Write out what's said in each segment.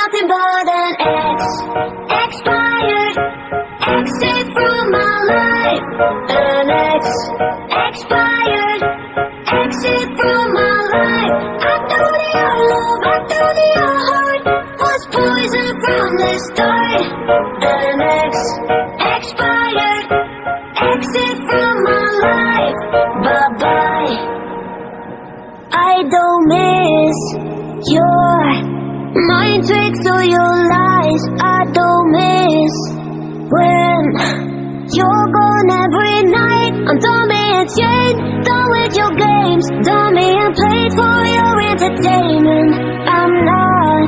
nothing but an expired exit from my life. An expired exit from my life. I thought your love, I thought your heart was poison from the start. An expired exit from my life. Bye-bye. I don't miss your mind tricks or your lies. I don't miss when you're gone every night. I'm done being chained, done with your games, done being played for your entertainment. I'm not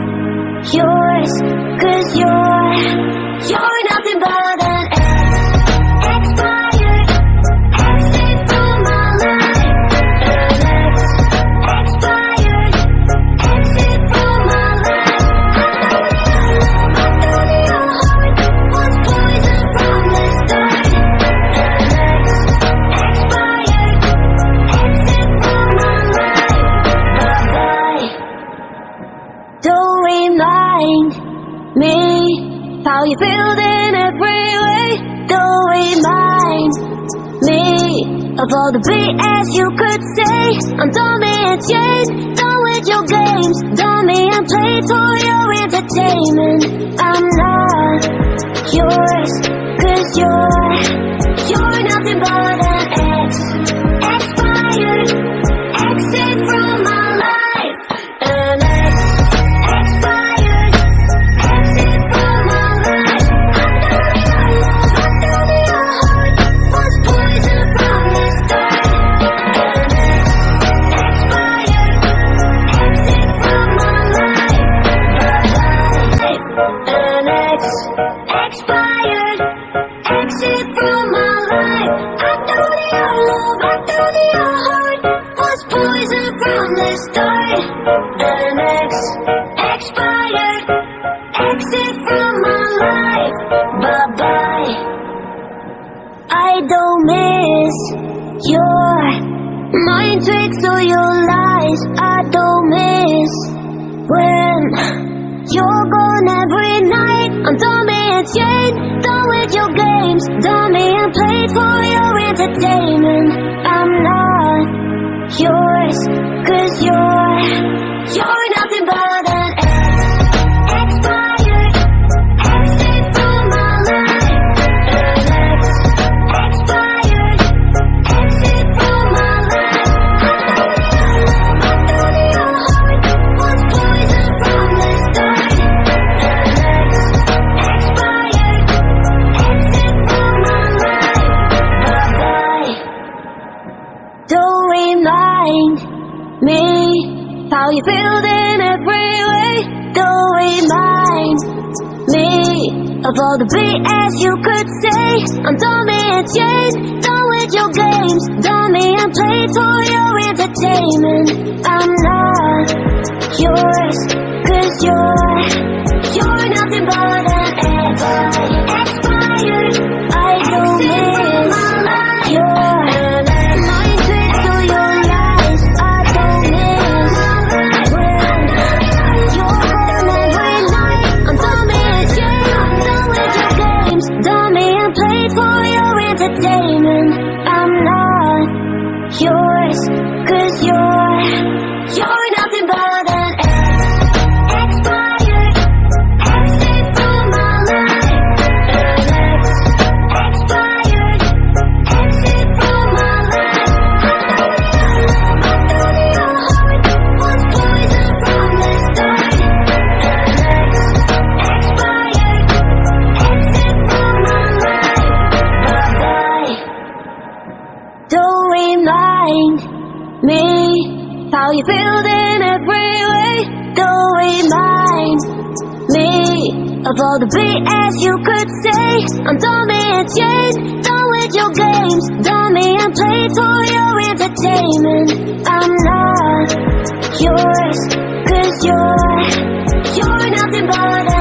yours, 'cause you're nothing but an expired exit from my life. An expired exit from my life. I thought your heart was poison from the start. An expired exit from my life. Bye-bye. Don't remind me how you feel in every way. Don't remind me of all the BS you could say. I'm done being chased, done with your games, done being played for your entertainment. I'm not yours, 'cause you're nothing but an expired exit from my life. An expired exit from my life. I thought your heart was poison from the start. An expired exit from my life. An expired exit from my life. I thought your love, I thought your heart was poison from the start. An expired exit from my life. Bye-bye. I don't miss your mind tricks or your lies. I don't miss when you're gone every night. I'm done being chained, done with your games, done being played for your entertainment. I'm not yours, 'cause you're nothing but an expired exit from my life. An expired exit from my life. I thought your heart was poison from the start. An expired exit from my life. Bye-bye. Don't remind me how you feel in every way. Don't remind me of all the BS you could say. I'm done being chased, done with your games, done being played for your entertainment. I'm not yours, 'cause you're nothing but an expired. I don't miss your mind tricks or your lies. I don't miss when you're gone every night. I'm done being chased, done with your games, done being played for your entertainment. I'm not yours, 'cause you're nothing but an expired exit from my life. An expired exit from my life. I thought your heart was poison from the start. An expired exit from my life. Bye-bye. Don't remind me how you feel in every way. Don't remind me of all the BS you could say. I'm done being chained, done with your games, done being played for your entertainment. I'm not yours, 'cause you're nothing but a